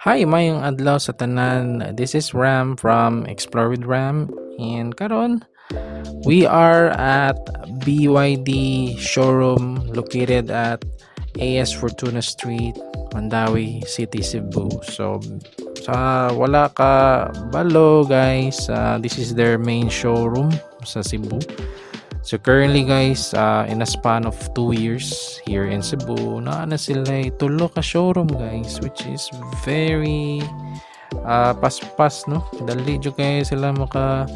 Hi, mayong adlaw sa tanan. This is Ram from Explore with Ram. And karon, we are at BYD showroom located at AS Fortuna Street, Mandawi City, Cebu. So, sa wala ka balo guys, this is their main showroom sa Cebu. So currently guys, in a span of 2 years here in Cebu, na sila tulo ka showroom guys, which is very paspas no. Dali jud kay sila maka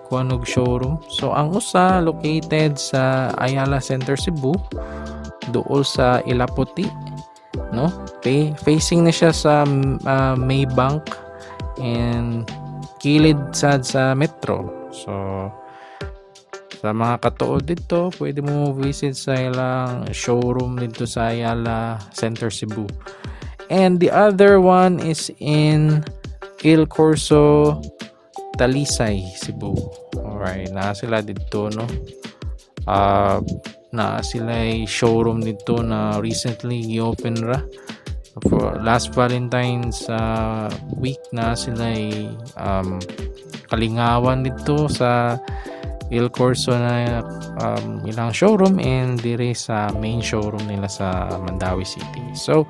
kuanog showroom. So ang usa located sa Ayala Center Cebu, duol sa Ilaputi, no? Facing na siya sa Maybank and kilid sad sa Metro. So sa mga katuod dito, pwede mo visit sa ilang showroom dito sa Ayala Center Cebu. And the other one is in Il Corso, Talisay, Cebu. Alright, na sila dito, no? Na sila showroom dito na recently i-open ra. For last Valentine's week na sila kalingawan dito sa Il Corso na ilang showroom and dire sa main showroom nila sa Mandawi City. So,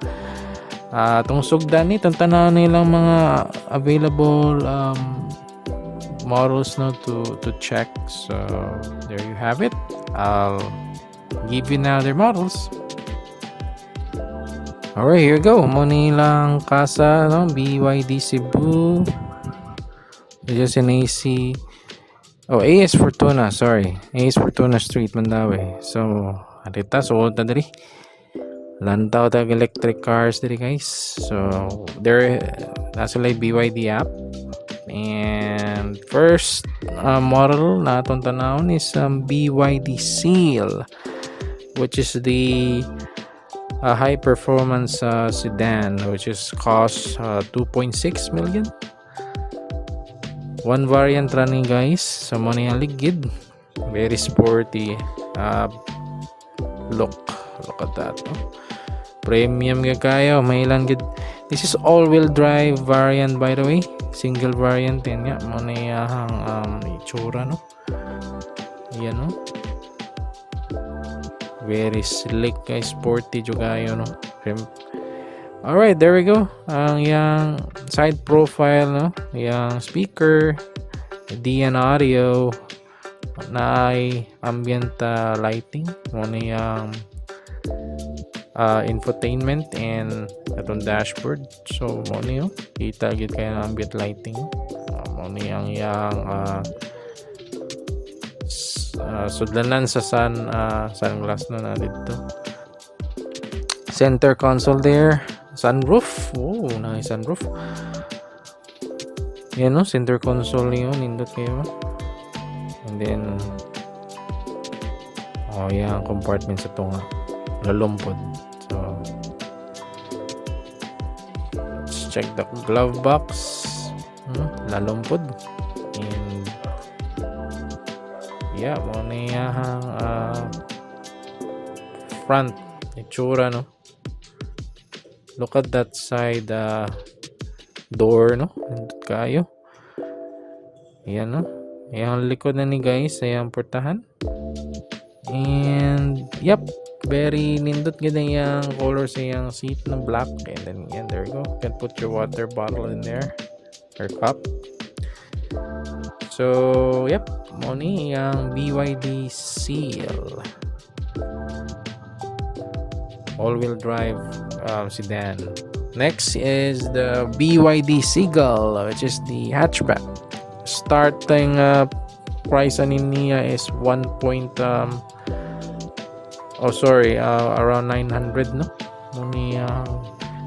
itong sugdan ni tanaw nilang mga available models no to check. So, there you have it. I'll give you now their models. Alright, here you go. Mo nilang kasa no BYD Cebu. This is an AC. AS Fortuna, sorry. AS Fortuna Street, Mandawi. So, adita, sold na diri. Lantaw tag electric cars diri guys. So, there, nasa like BYD app. And first model na atong tanawon is BYD Seal, which is the high performance sedan, which is cost 2.6 million. One variant running guys, sa mga yung ligid, very sporty look at that, no? Premium ga kayo, may ilang gid. This is all-wheel drive variant by the way, single variant din nga mo na yung itsura, no? Yan, no? Very slick guys, sporty jud kayo, no? Alright, there we go. Ang yang side profile, no? Yang speaker, DN audio, na ay ambient lighting, muna yung infotainment and atong dashboard. So, muna yung kita agad kayo ng ambient lighting. Muna yung sudlanan sa sunglass na dito. Center console there. Sunroof. Oh, nice sunroof. Yan, no? Center console yun. Nindot kayo. And then, yan. Compartment sa tunga. Lalumpod. So, let's check the glove box. Lalumpod. And, yeah, muna yung front. Itsura, no? Look at that side door, no? Nandun kayo. Ayan, no? Ayan, likod na ni guys. Ayan, portahan. And, yep. Very nindot ganda yung color sa yung seat na black. And then, yan, there you go. You can put your water bottle in there. Or cup. So, yep. Moni yung BYD Seal. All-wheel drive sedan. Next is the BYD Seagull, which is the hatchback. Starting price niya is around 900, no? Only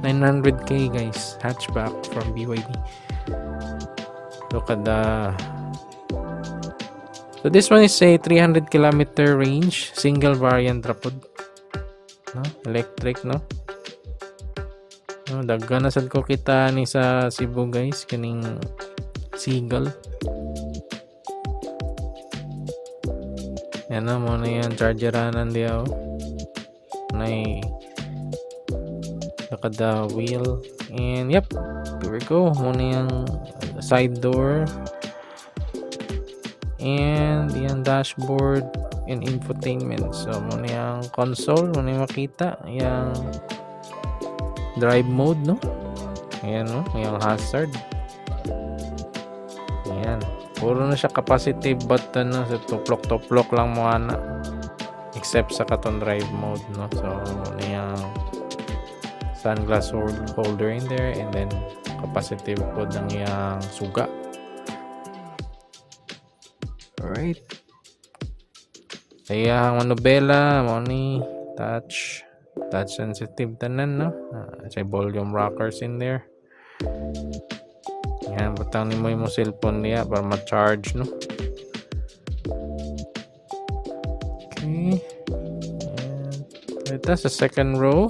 900k guys, hatchback from BYD. Look at so this one is a 300 kilometer range, single variant rapod. No? Electric, no? Daghan na sad ko kita ni sa Cebu guys, kaning Seagull. Yan na mo na yan, chargeranan diya, nakada wheel And yep, here we go. Muna yung side door. And yung dashboard and infotainment. So muna yung console. Muna yung makita. Yung drive mode, no? Ayan, no? Yung hazard. Ayan. Puro na siya capacitive button, no? So tuplok-tuplok lang mo na. Except sa katong drive mode, no? So muna yung sunglass holder in there, and then capacitive po ng yung suga. Alright. Kaya ang manubela mo ni touch sensitive tanan, no? Say volume rockers in there. Yan, butang ni mo yung cellphone niya para ma-charge, no? Okay. Ito sa second row.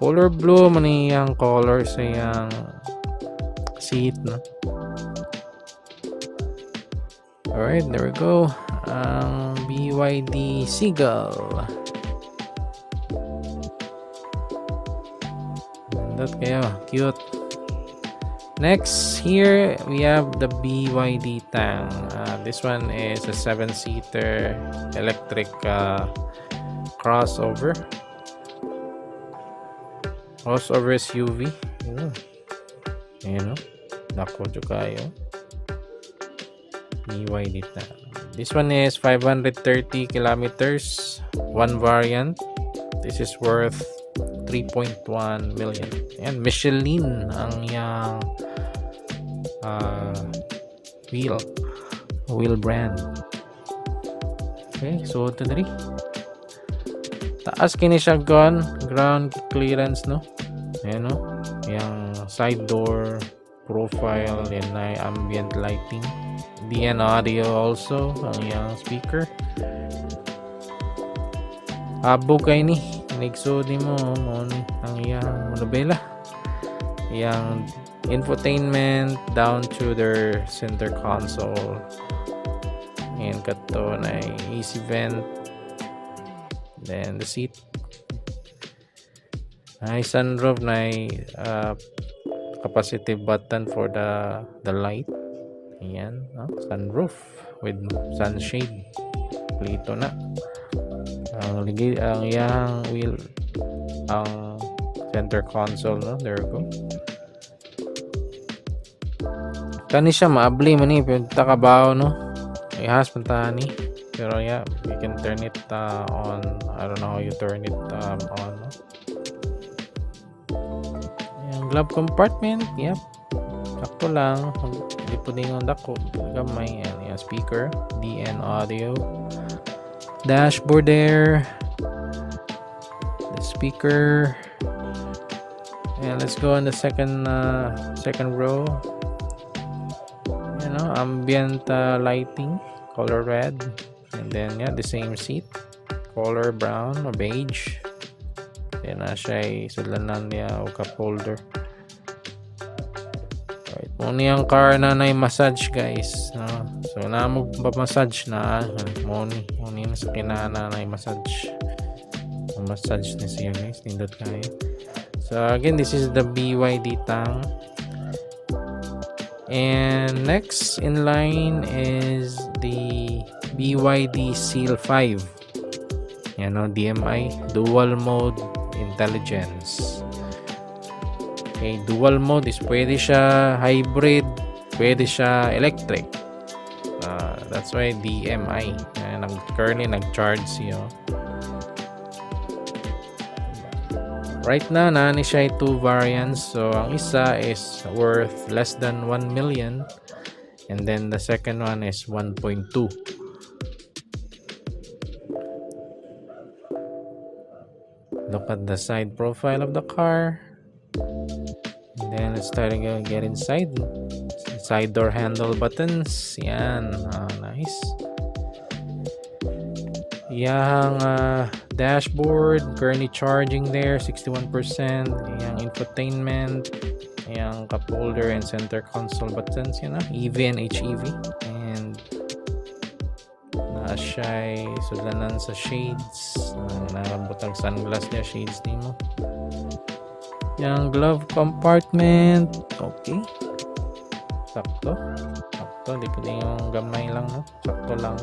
Color blue man yung color sa yung seat, no? Alright, there we go. Ang BYD Seagull. That kayo, cute. Next, here we have the BYD Tang. This one is a 7-seater electric crossover SUV. Ayan, no? Dako juga kayo. BYD Tang. This one is 530 kilometers. One variant. This is worth 3.1 million. And Michelin ang yang wheel brand. Okay, so ito dali. Taas kini siya ground clearance, no? Ayan, no? Yung side door profile, yan na ambient lighting. DN audio also ang yung speaker. Abog kay ni nigso di mo ang yung manubela. Yung infotainment down to their center console. And kato na easy vent. Then the seat. Ay sunroof na capacitive button for the light. Ayan, no? Sunroof with sunshade. Plito na. Ang yang wheel, ang center console, no? There we go. Kani siya maabli man ni, pero takabaw, no? Ihas puntahan ni. Pero yeah, you can turn it on. I don't know how you turn it on, no? Yung glove compartment, yep. Sakto lang. Hindi po din yung dako. Gamay. Yan, speaker. DN audio. Dashboard there. The speaker. And let's go on the second row. You know, ambient lighting. Color red. And then, yeah, the same seat. Color brown or beige. Then, siya sudlanan niya o cup holder. Muna yung car na massage, guys. So na mo massage na muna yung sa kinana na massage. Massage na siya, guys. Nindot kayo. So again, this is the BYD Tang. And next in line is the BYD Seal 5. Yan, no, DMI, dual mode intelligence. Okay, dual mode is pwede siya hybrid, pwede siya electric. That's why DMI. Currently nag-charge siya. Right now, nani siya 2 variants. So, ang isa is worth less than 1 million. And then the second one is 1.2. Look at the side profile of the car. And then let's try to get inside. Side door handle buttons. Yan. Nice. Yang dashboard. Currently charging there. 61%. Yang infotainment. Yang cup holder and center console buttons. Yan, EV and HEV. And siya'y sudlanan sa shades. Nakabutang sunglass niya, shades din mo. Yung glove compartment, okay. Sakto. Sakto, di pwede yung gamay lang, no? Sakto lang.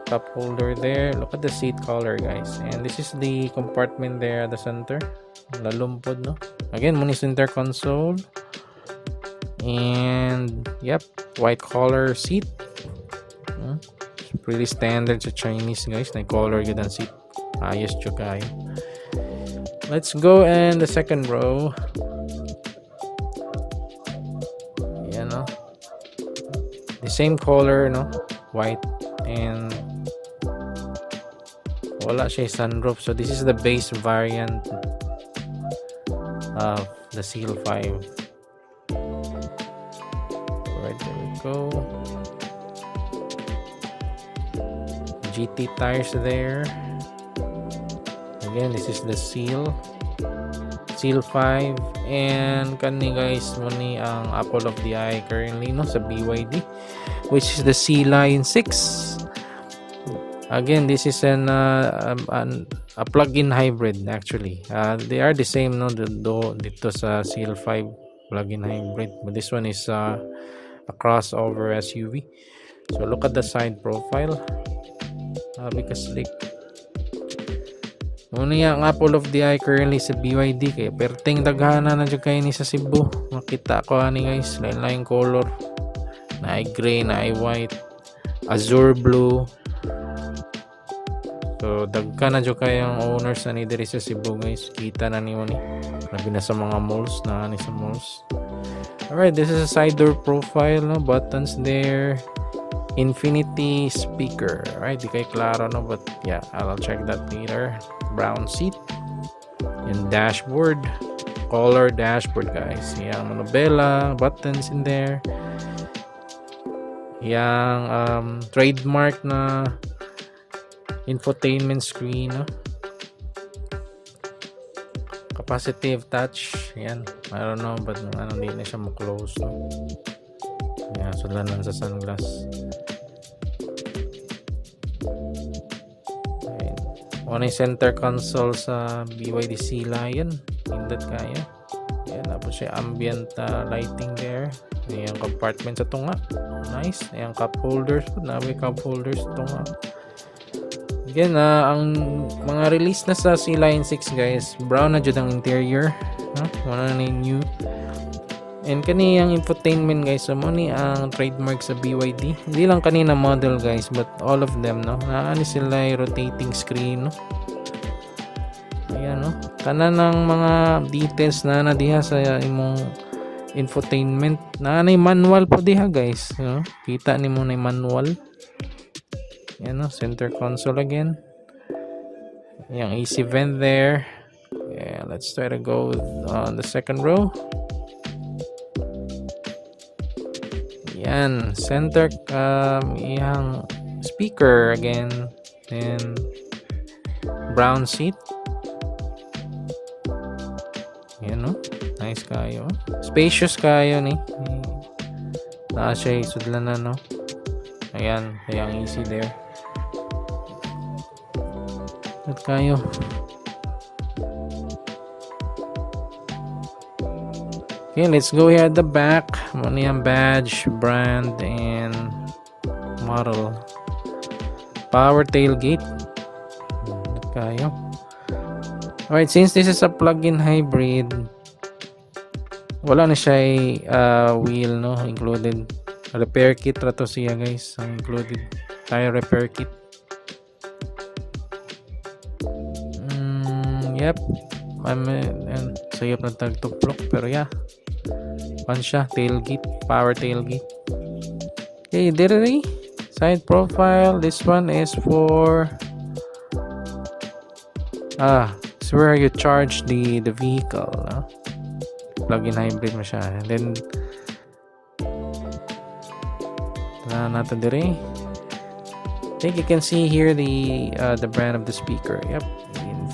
Cup holder there. Look at the seat color, guys. And this is the compartment there at the center. Lalumpod, no? Again, muna center console. And yep, white color seat. It's pretty standard sa Chinese, guys. Na color yun ang seat. Ayos siya kayo. Let's go and the second row. Yan, no? The same color, no? White. And wala siya sunroof, so this is the base variant of the Seal 5. Right, there we go. GT tires there. Again, this is the Seal 5, and kani guys muni ang apple of the eye currently, no, sa BYD, which is the C Line 6. Again, this is a plug-in hybrid actually. They are the same, no, dito sa Seal 5 plug-in hybrid, but this one is a crossover SUV. So look at the side profile. Because slick. Muna yung apple of the eye currently sa BYD, kaya perting daghana na dyan kayo ni sa Cebu. Makita ko ani guys, lain-lain color. Na ay gray, na ay white, azure blue. So dagka na dyan kayong owners na ni diri sa Cebu, guys. Kita na niyo ni. Labi na sa mga malls, na ni sa malls. Alright, this is a side door profile, no? Buttons there. Infinity speaker. Alright, di kayo klaro, no? But yeah, I'll check that later. Brown seat. Yung dashboard. Color dashboard, guys. Yung manubela. Buttons in there. Yung trademark na infotainment screen, no? Capacitive touch. Yan. I don't know, but hindi na siya ma-close, no? Yan, sudlanan sa sunglass. One is center console sa BYD Sea Lion. Pindot kaya. Yan, tapos siya ambient lighting there. Ayan, compartment sa tunga. Nice. Ayan, cup holders. Nabi cup holders sa tunga. Again, ang mga release na sa Sea Lion 6, guys, brown na dyan ang interior. Wala na yung new. And kaniyang infotainment, guys, so muna ang trademark sa BYD. Hindi lang kanina model, guys, but all of them, no? Naani sila yung rotating screen, no? Ayan, no? Tanan ng mga details na diha sa imong infotainment. Naanay manual po diha, guys, no? Kita ni mo na yung manual. Ayan, no? Center console again. Yung AC vent there. Yeah, let's try to go on the second row. Yan, center yung speaker again, and brown seat. Yan, no? Nice kayo. Spacious kayo ni. Na siya sudlanan, no? Ayan, yung easy there. At kayo. Okay, let's go here at the back. Muna yung badge, brand, and model. Power tailgate. Kayo. Alright, since this is a plug-in hybrid, wala na siya wheel, no, included. Repair kit rato siya, guys, ang included. Tire repair kit. Yep. And sayop na tagtuplok, pero yeah. Pan siya, tailgate, power tailgate. Okay, diri side profile. This one is for it's where you charge the vehicle, no? Plug-in hybrid mo siya. And then natin diri. I think you can see here the brand of the speaker. Yep,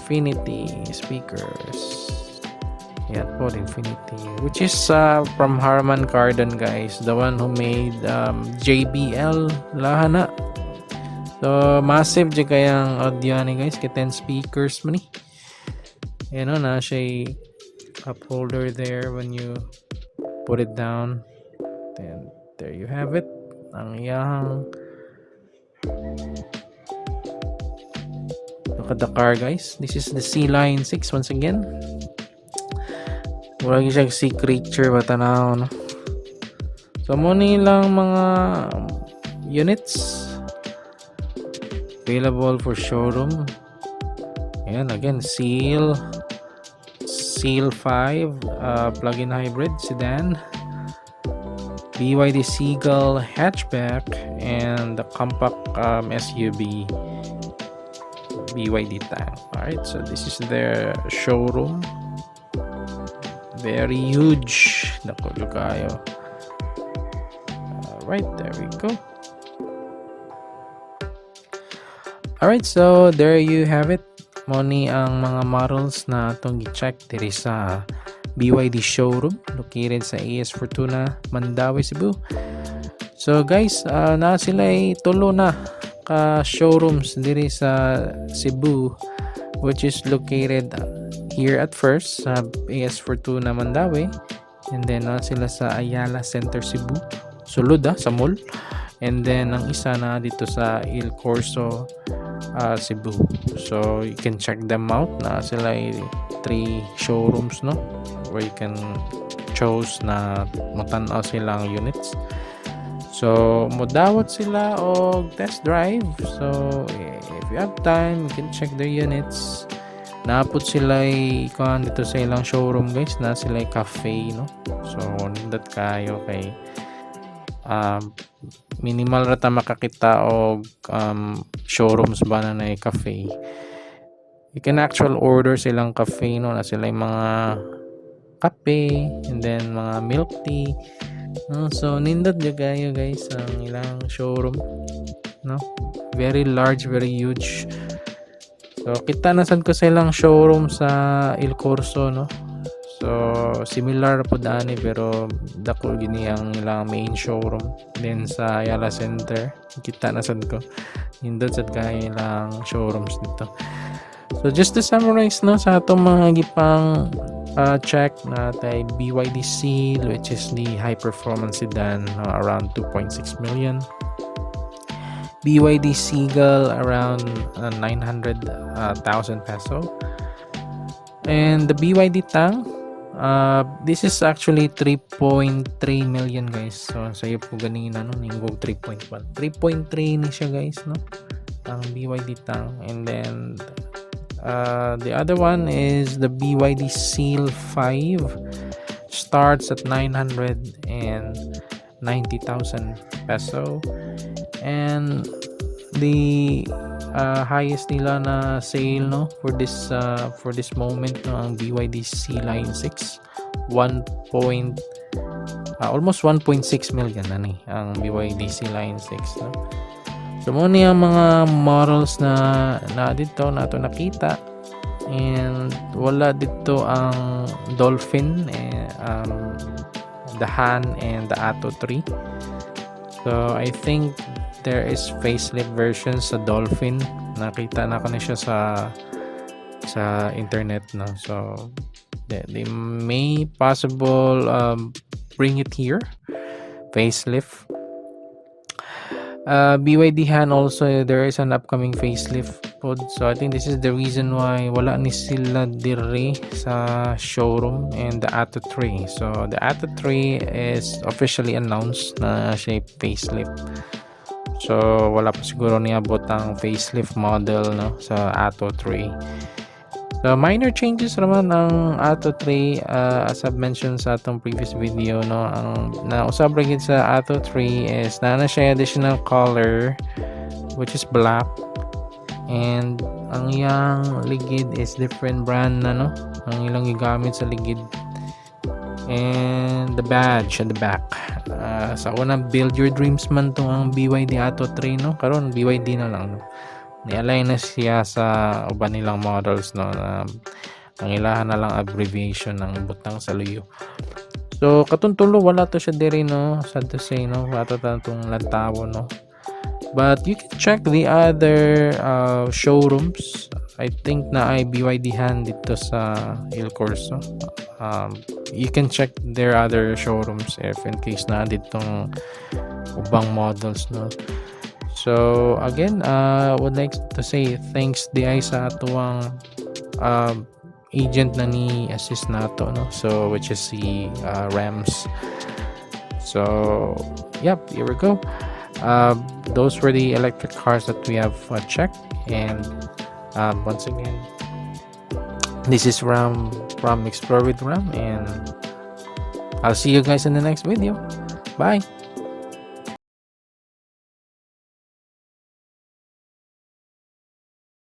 Infinity speakers. Yan po, Infinity. Which is from Harman Kardon, guys. The one who made JBL Lahana. So, massive dyan kayang audio ni guys. Kaya 10 speakers mo ni. Yan o, na siya cup holder there when you put it down. Then, there you have it. Ang iyang look at the car, guys. This is the C-Line 6 once again. Wala siyang sea creature ba tanaw, no? So muna lang mga units available for showroom. Ayan, again, Seal 5 plug-in hybrid sedan, BYD Seagull hatchback, and the compact SUV BYD Tang. Alright, so this is their showroom. Very huge. Nakulo kayo. Alright, there we go. Alright, so there you have it. Moni ang mga models na itong i-check diri sa BYD showroom located sa AS Fortuna, Mandaue, Cebu. So guys, na sila ay tulo na ka showrooms diri sa Cebu, which is located here at first sa AS Fortuna, Mandaue, and then sila sa Ayala Center, Cebu, sulod sa mall, and then ang isa na dito sa Il Corso, Cebu. So you can check them out. Na sila ay 3 showrooms, no, where you can choose na matanaw silang units. So modawat sila o test drive. So if you have time, you can check their units. Napot sila ikuan dito sa ilang showroom, guys, na sila cafe, no. So nindot kayo kay minimal rata makakita og showrooms ba na cafe. You can actual order silang cafe, no, na sila mga kape and then mga milk tea, no. So nindot jud kayo, guys, ang ilang showroom, no. Very large, very huge. So kita nasan ko sa ilang showroom sa Il Corso, no. So similar po dani pero dako gini ang ilang main showroom. Then sa Ayala Center kita nasan ko nindot sad kay ilang showrooms dito. So just to summarize, no, sa atong mga gipang check na tay BYD Seal, which is the high performance sedan, around 2.6 million. BYD Seagull around 900,000 peso, and the BYD Tang, this is actually 3.3 million, guys. So sayo po ganina, no, ningog 3.1 ni siya, guys, no, ang BYD Tang. And then the other one is the BYD Seal 5, starts at 990,000 peso, and the highest nila na sale, no, for this moment, no, ang BYD C-Line 6, almost 1.6 million na ni ang BYD C-Line 6, no. So muna yung mga models na dito nato nakita, and wala dito ang Dolphin, the Han, and the Atto 3. So I think there is facelift versions sa Dolphin. Nakita na ko na siya sa internet, no. So they may possible bring it here, facelift. BYD Han also, there is an upcoming facelift pod. So I think this is the reason why wala ni sila dire sa showroom, and the Atto 3. So the Atto 3 is officially announced na siya facelift. So wala pa siguro niabot ang facelift model, no, sa Atto 3. So minor changes naman ang Atto 3, as I've mentioned sa atong previous video, no. Ang nausab ra gid sa Atto 3 is na siya additional color, which is black, and ang iyang ligid is different brand na, no, ang ilang gigamit sa ligid, and the badge at the back. Sa una, build your dreams man tong ang BYD Atto 3, no. Karon BYD na lang, no. Ni-align na siya sa uban nilang models, no, na ang ilahan na lang abbreviation ng butang saluyo. So katuntulo wala to siya diri no, sad to say no, wala to tong lantawo no. But you can check the other showrooms. I think na ay BYD hand dito sa Il Corso. You can check their other showrooms if in case na ditong ubang models no. So again, would like to say thanks di ay sa atuang agent na ni assist nato no. So which is si Rams. So yep, here we go. Those were the electric cars that we have checked, and once again, this is Ram from Explore with Ram, and I'll see you guys in the next video. Bye.